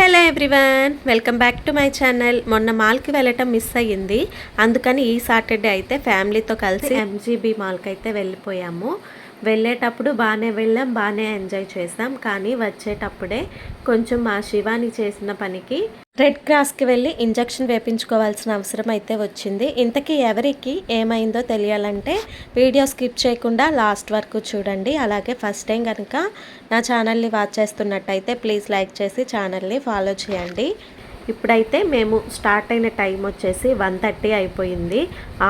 Hello everyone, welcome back to my channel. మొన్న మాల్కి వెళ్ళటం మిస్ అయ్యింది. అందుకని ఈ సాటర్డే అయితే ఫ్యామిలీతో కలిసి ఎంజీబీ మాల్కి అయితే వెళ్ళిపోయాము. వెళ్ళేటప్పుడు బాగానే వెళ్ళాం, బాగానే ఎంజాయ్ చేసాం. కానీ వచ్చేటప్పుడే కొంచెం మా శివాని చేసిన పనికి రెడ్ క్రాస్కి వెళ్ళి ఇంజెక్షన్ వేయించుకోవాల్సిన అవసరం అయితే వచ్చింది. ఇంతకీ ఎవరికి ఏమైందో తెలియాలంటే వీడియో స్కిప్ చేయకుండా లాస్ట్ వరకు చూడండి. అలాగే ఫస్ట్ టైం కనుక నా ఛానల్ని వాచ్ చేస్తున్నట్టయితే ప్లీజ్ లైక్ చేసి ఛానల్ని ఫాలో చేయండి. ఇప్పుడైతే మేము స్టార్ట్ అయిన టైం వచ్చేసి 1:30 అయిపోయింది.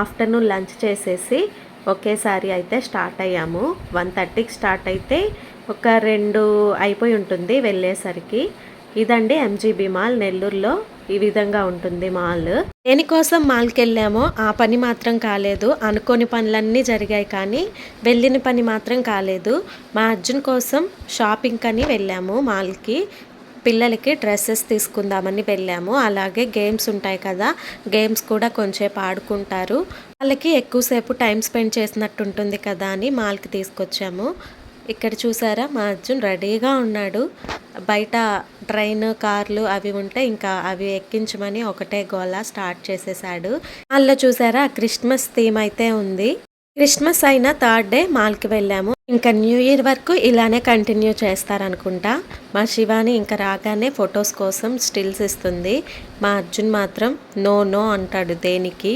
ఆఫ్టర్నూన్ లంచ్ చేసేసి ఒకేసారి అయితే స్టార్ట్ అయ్యాము. 1:30కి స్టార్ట్ అయితే ఒక 2 అయిపోయి ఉంటుంది వెళ్ళేసరికి. ఇదండి ఎంజీబీ మాల్, నెల్లూరులో ఈ విధంగా ఉంటుంది మాల్. దేనికోసం మాల్కి వెళ్ళామో ఆ పని మాత్రం కాలేదు. అనుకోని పనులన్నీ జరిగాయి కానీ వెళ్ళిన పని మాత్రం కాలేదు. మా అర్జున్ కోసం షాపింగ్ అని వెళ్ళాము మాల్కి. పిల్లలకి డ్రెస్సెస్ తీసుకుందామని వెళ్ళాము. అలాగే గేమ్స్ ఉంటాయి కదా, గేమ్స్ కూడా కొంచెంసేపు ఆడుకుంటారు. వాళ్ళకి ఎక్కువసేపు టైం స్పెండ్ చేసినట్టు ఉంటుంది కదా అని మాల్కి తీసుకొచ్చాము. ఇక్కడ చూసారా, మా అర్జున్ రెడీగా ఉన్నాడు. బయట ట్రైన్, కార్లు అవి ఉంటే ఇంకా అవి ఎక్కించమని ఒకటే గోల స్టార్ట్ చేసేసాడు. మాల్లో చూసారా క్రిస్మస్ థీమ్ అయితే ఉంది. క్రిస్మస్ అయిన 3rd డే మాల్కి వెళ్ళాము. ఇంకా న్యూ ఇయర్ వరకు ఇలానే కంటిన్యూ చేస్తారనుకుంటా. మా శివాని ఇంకా రాగానే ఫొటోస్ కోసం స్టిల్స్ ఇస్తుంది. మా అర్జున్ మాత్రం నో నో అంటాడు దేనికి.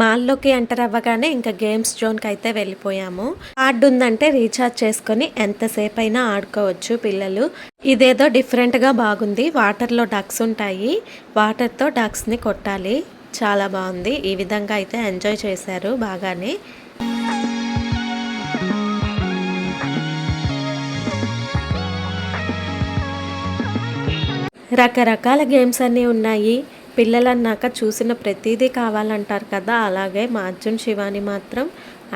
మాల్లోకి ఎంటర్ అవ్వగానే ఇంకా గేమ్స్ జోన్కి అయితే వెళ్ళిపోయాము. కార్డు ఉందంటే రీఛార్జ్ చేసుకొని ఎంతసేపు అయినా ఆడుకోవచ్చు పిల్లలు. ఇదేదో డిఫరెంట్గా బాగుంది. వాటర్లో డక్స్ ఉంటాయి, వాటర్తో డక్స్ని కొట్టాలి. చాలా బాగుంది. ఈ విధంగా అయితే ఎంజాయ్ చేశారు బాగానే. రకరకాల గేమ్స్ అన్నీ ఉన్నాయి. పిల్లలన్నాక చూసిన ప్రతిదీ కావాలంటారు కదా, అలాగే మా అర్జున్ శివాని మాత్రం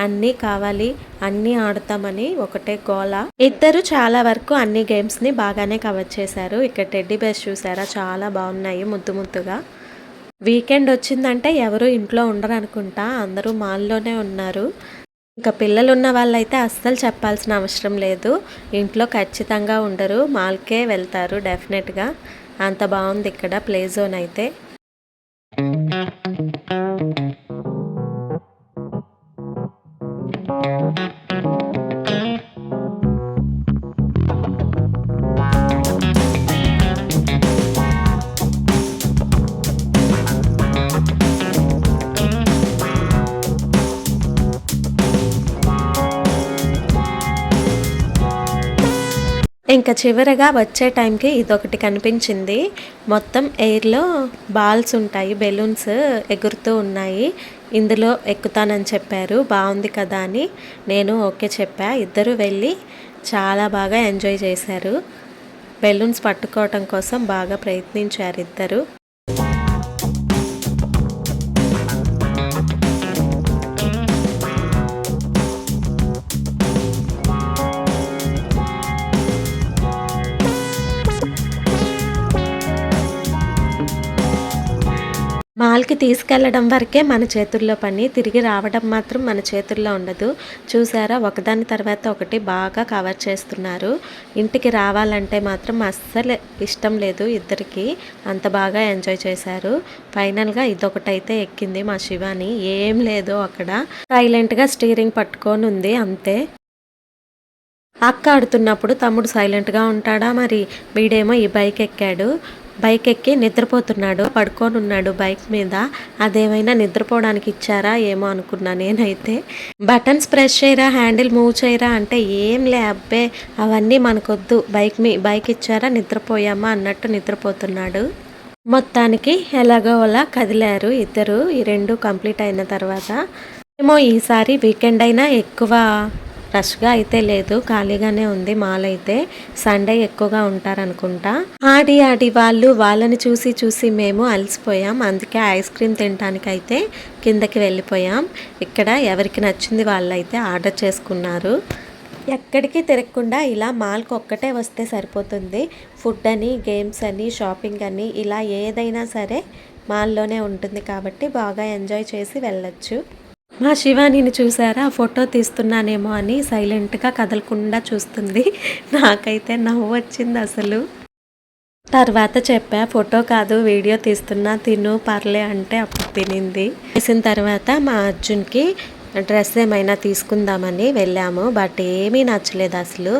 అన్నీ కావాలి, అన్నీ ఆడతామని ఒకటే గోల. ఇద్దరు చాలా వరకు అన్ని గేమ్స్ని బాగానే కవర్ చేశారు. ఇక్కడ టెడ్డీ బేర్స్ చూసారా, చాలా బాగున్నాయి ముద్దు ముద్దుగా. వీకెండ్ వచ్చిందంటే ఎవరు ఇంట్లో ఉండరు అనుకుంటా, అందరూ మాల్లోనే ఉన్నారు. ఇంకా పిల్లలు ఉన్న వాళ్ళైతే అస్సలు చెప్పాల్సిన అవసరం లేదు. ఇంట్లో ఖచ్చితంగా ఉండరు, మాల్కే వెళ్తారు డెఫినెట్గా. అంత బాగుంది ఇక్కడ ప్లే జోన్ అయితే. ఇంకా చివరగా వచ్చే టైంకి ఇదొకటి కనిపించింది. మొత్తం ఎయిర్లో బాల్స్ ఉంటాయి, బెలూన్స్ ఎగురుతూ ఉన్నాయి. ఇందులో ఎక్కుతానని చెప్పారు. బాగుంది కదా అని నేను ఓకే చెప్పా. ఇద్దరు వెళ్ళి చాలా బాగా ఎంజాయ్ చేశారు. బెలూన్స్ పట్టుకోవటం కోసం బాగా ప్రయత్నించారు ఇద్దరు. మాల్కి తీసుకెళ్లడం వరకే మన చేతుల్లో పని, తిరిగి రావడం మాత్రం మన చేతుల్లో ఉండదు. చూసారా, ఒకదాని తర్వాత ఒకటి బాగా కవర్ చేస్తున్నారు. ఇంటికి రావాలంటే మాత్రం అస్సలు ఇష్టం లేదు ఇద్దరికి. అంత బాగా ఎంజాయ్ చేశారు. ఫైనల్గా ఇదొకటైతే ఎక్కింది మా శివాని. ఏం లేదు, అక్కడ సైలెంట్గా స్టీరింగ్ పట్టుకొని ఉంది అంతే. అక్క ఆడుతున్నప్పుడు తమ్ముడు సైలెంట్గా ఉంటాడా మరి, వీడేమో ఈ బైక్ ఎక్కాడు. బైక్ ఎక్కి నిద్రపోతున్నాడు, పడుకొని ఉన్నాడు బైక్ మీద. అదేమైనా నిద్రపోవడానికి ఇచ్చారా ఏమో అనుకున్నా నేనైతే. బటన్స్ ప్రెస్ చేయరా, హ్యాండిల్ మూవ్ చేయరా అంటే ఏంలే అబ్బే అవన్నీ మనకొద్దు, బైక్ ఇచ్చారా నిద్రపోయామా అన్నట్టు నిద్రపోతున్నాడు. మొత్తానికి ఎలాగో అలా కదిలారు ఇద్దరు. ఈ 2 కంప్లీట్ అయిన తర్వాత ఏమో ఈసారి వీకెండ్ అయినా ఎక్కువ రష్గా అయితే లేదు, ఖాళీగానే ఉంది మాల్ అయితే. సండే ఎక్కువగా ఉంటారనుకుంటా. ఆడి వాళ్ళని చూసి మేము అలసిపోయాం. అందుకే ఐస్ క్రీమ్ తినడానికి అయితే కిందకి వెళ్ళిపోయాం. ఇక్కడ ఎవరికి నచ్చింది వాళ్ళైతే ఆర్డర్ చేసుకున్నారు. ఎక్కడికి తిరగకుండా ఇలా మాల్కి ఒక్కటే వస్తే సరిపోతుంది. ఫుడ్ అని, గేమ్స్ అని, షాపింగ్ అని ఇలా ఏదైనా సరే మాల్లోనే ఉంటుంది కాబట్టి బాగా ఎంజాయ్ చేసి వెళ్ళొచ్చు. మా శివానిని చూసారా, ఫోటో తీస్తున్నానేమో అని సైలెంట్గా కదలకుండా చూస్తుంది. నాకైతే నవ్వు వచ్చింది అసలు. తర్వాత చెప్పా, ఫోటో కాదు వీడియో తీస్తున్నా, తిను పర్లే అంటే అప్పుడు తినింది. చేసిన తర్వాత మా అర్జున్కి డ్రెస్ ఏమైనా తీసుకుందామని వెళ్ళాము. బట్ ఏమీ నచ్చలేదు, అసలు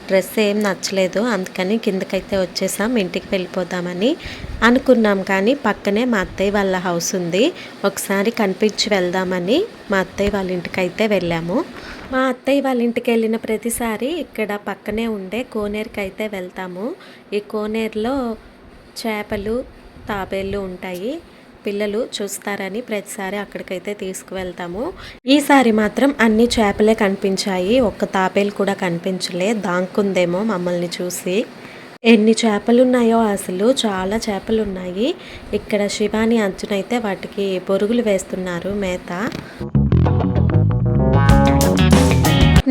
డ్రెస్ ఏం నచ్చలేదు. అందుకని కిందకైతే వచ్చేసాం, ఇంటికి వెళ్ళిపోదామని అనుకున్నాం. కానీ పక్కనే మా అత్తయ్య వాళ్ళ హౌస్ ఉంది, ఒకసారి కనిపించి వెళ్దామని మా అత్తయ్య వాళ్ళ ఇంటికైతే వెళ్ళాము. మా అత్తయ్య వాళ్ళ ఇంటికి వెళ్ళిన ప్రతిసారి ఇక్కడ పక్కనే ఉండే కోనేరుకి అయితే వెళ్తాము. ఈ కోనేరులో చేపలు తాబేళ్ళు ఉంటాయి, పిల్లలు చూస్తారని ప్రతిసారి అక్కడికైతే తీసుకువెళ్తాము. ఈసారి మాత్రం అన్ని చేపలే కనిపించాయి, ఒక్క తాబేలు కూడా కనిపించలే. దాంకుందేమో మమ్మల్ని చూసి. ఎన్ని చేపలు ఉన్నాయో అసలు, చాలా చేపలు ఉన్నాయి. ఇక్కడ శివాని అర్జున్ అయితే వాటికి బొరుగులు వేస్తున్నారు మేత.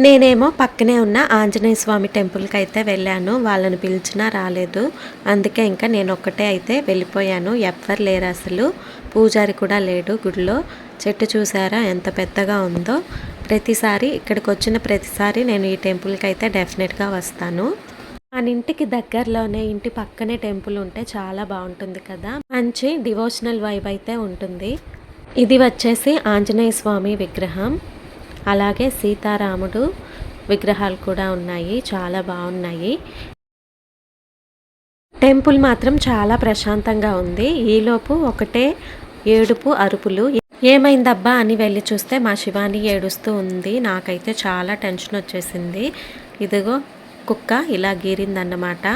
నేనేమో పక్కనే ఉన్న ఆంజనేయ స్వామి టెంపుల్కి అయితే వెళ్ళాను. వాళ్ళని పిలిచినా రాలేదు, అందుకే ఇంకా నేను ఒక్కటే అయితే వెళ్ళిపోయాను. ఎవ్వరు లేరు అసలు, పూజారి కూడా లేడు గుడిలో. చెట్టు చూసారా ఎంత పెద్దగా ఉందో. ప్రతిసారి ఇక్కడికి వచ్చిన ప్రతిసారి నేను ఈ టెంపుల్కి అయితే డెఫినెట్గా వస్తాను. మన ఇంటికి దగ్గరలోనే ఇంటి పక్కనే టెంపుల్ ఉంటే చాలా బాగుంటుంది కదా, మంచి డివోషనల్ వైబ్ అయితే ఉంటుంది. ఇది వచ్చేసి ఆంజనేయ స్వామి విగ్రహం, అలాగే సీతారాముడు విగ్రహాలు కూడా ఉన్నాయి, చాలా బాగున్నాయి. టెంపుల్ మాత్రం చాలా ప్రశాంతంగా ఉంది. ఈలోపు ఒకటే ఏడుపు అరుపులు. ఏమైందబ్బా అని వెళ్ళి చూస్తే మా శివాని ఏడుస్తూ ఉంది. నాకైతే చాలా టెన్షన్ వచ్చేసింది. ఇదిగో కుక్క ఇలా గీరిందన్నమాట.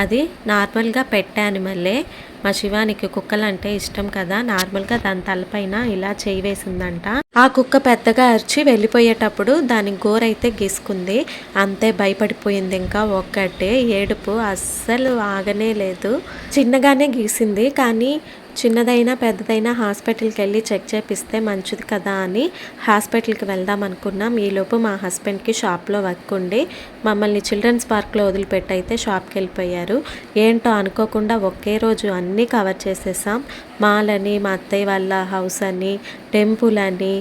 అది నార్మల్గా పెట్ యానిమల్లే. మా శివానికి కుక్కలు అంటే ఇష్టం కదా, నార్మల్గా దాని తలపైన ఇలా చేయి వేసిందంట. ఆ కుక్క పెద్దగా అరిచి వెళ్ళిపోయేటప్పుడు దాని గోరైతే గీసుకుంది, అంతే భయపడిపోయింది. ఇంకా ఒక్కటే ఏడుపు, అస్సలు ఆగనే లేదు. చిన్నగానే గీసింది, కానీ చిన్నదైనా పెద్దదైనా హాస్పిటల్కి వెళ్ళి చెక్ చేపిస్తే మంచిది కదా అని హాస్పిటల్కి వెళ్దాం అనుకున్నాం. ఈలోపు మా హస్బెండ్కి షాప్లో వర్క్ ఉండి మమ్మల్ని చిల్డ్రన్స్ పార్క్లో వదిలిపెట్టి అయితే షాప్కి వెళ్ళిపోయారు. ఏంటో అనుకోకుండా ఒకే రోజు అన్నీ కవర్ చేసేసాం. మాల్ అని, మా అత్తయ్య వాళ్ళ హౌస్ అని, టెంపుల్ అని,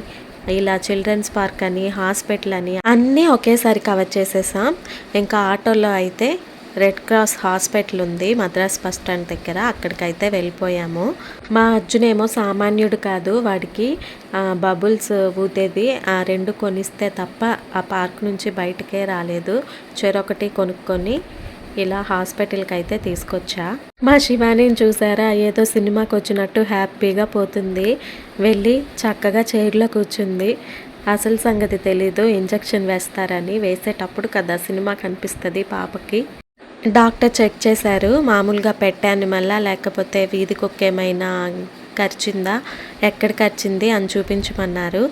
ఇలా చిల్డ్రన్స్ పార్క్ అని, హాస్పిటల్ అని అన్నీ ఒకేసారి కవర్ చేసేసాం. ఇంకా ఆటోలో అయితే రెడ్ క్రాస్ హాస్పిటల్ ఉంది మద్రాస్ బస్ స్టాండ్ దగ్గర, అక్కడికైతే వెళ్ళిపోయాము. మా అర్జున్ ఏమో సామాన్యుడు కాదు, వాడికి బబుల్స్ ఊదేది ఆ రెండు కొనిస్తే తప్ప ఆ పార్క్ నుంచి బయటకే రాలేదు. చెరొకటి కొనుక్కొని ఇలా హాస్పిటల్కి అయితే తీసుకొచ్చా. మా శివానిని చూసారా, ఏదో సినిమాకి వచ్చినట్టు హ్యాపీగా పోతుంది. వెళ్ళి చక్కగా చైర్లో కూర్చుంది. అసలు సంగతి తెలీదు, ఇంజెక్షన్ వేస్తారని. వేసేటప్పుడు కదా సినిమా కనిపిస్తుంది పాపకి. డాక్టర్ చెక్ చేశారు, మామూలుగా పెట్టాను మళ్ళా లేకపోతే వీధి కుక్క ఏమైనా కరిచిందా, ఎక్కడ కరిచింది అని చూపించమన్నారు.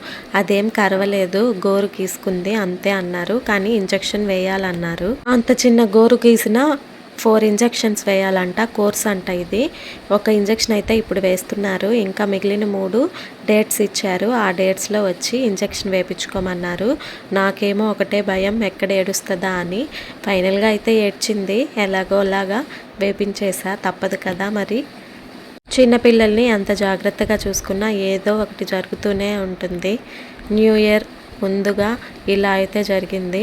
అదేం కరవలేదు, గోరు గీసుకుంది అంతే అన్నారు. కానీ ఇంజెక్షన్ వేయాలన్నారు. అంత చిన్న గోరు గీసిన 4 ఇంజెక్షన్స్ వేయాలంట, కోర్స్ అంట ఇది. ఒక ఇంజెక్షన్ అయితే ఇప్పుడు వేస్తున్నారు, ఇంకా మిగిలిన 3 డేట్స్ ఇచ్చారు. ఆ డేట్స్లో వచ్చి ఇంజెక్షన్ వేయించుకోమన్నారు. నాకేమో ఒకటే భయం, ఎక్కడ ఏడుస్తుందా అని. ఫైనల్గా అయితే ఏడ్చింది, ఎలాగోలాగా వేపించేసా, తప్పదు కదా మరి. చిన్నపిల్లల్ని అంత జాగ్రత్తగా చూసుకున్నా ఏదో ఒకటి జరుగుతూనే ఉంటుంది. న్యూ ఇయర్ ముందుగా ఇలా అయితే జరిగింది.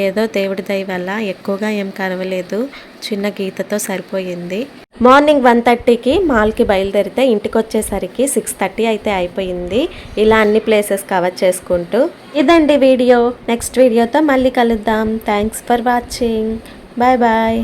ఏదో దేవుడి దయ వల్ల ఎక్కువగా ఏం కరవలేదు, చిన్న గీతతో సరిపోయింది. మార్నింగ్ 1:30కి మాల్కి బయలుదేరితే ఇంటికి వచ్చేసరికి 6:30 అయితే అయిపోయింది. ఇలా అన్ని ప్లేసెస్ కవర్ చేసుకుంటూ. ఇదండి వీడియో, నెక్స్ట్ వీడియోతో మళ్ళీ కలుద్దాం. Thanks for watching, bye bye.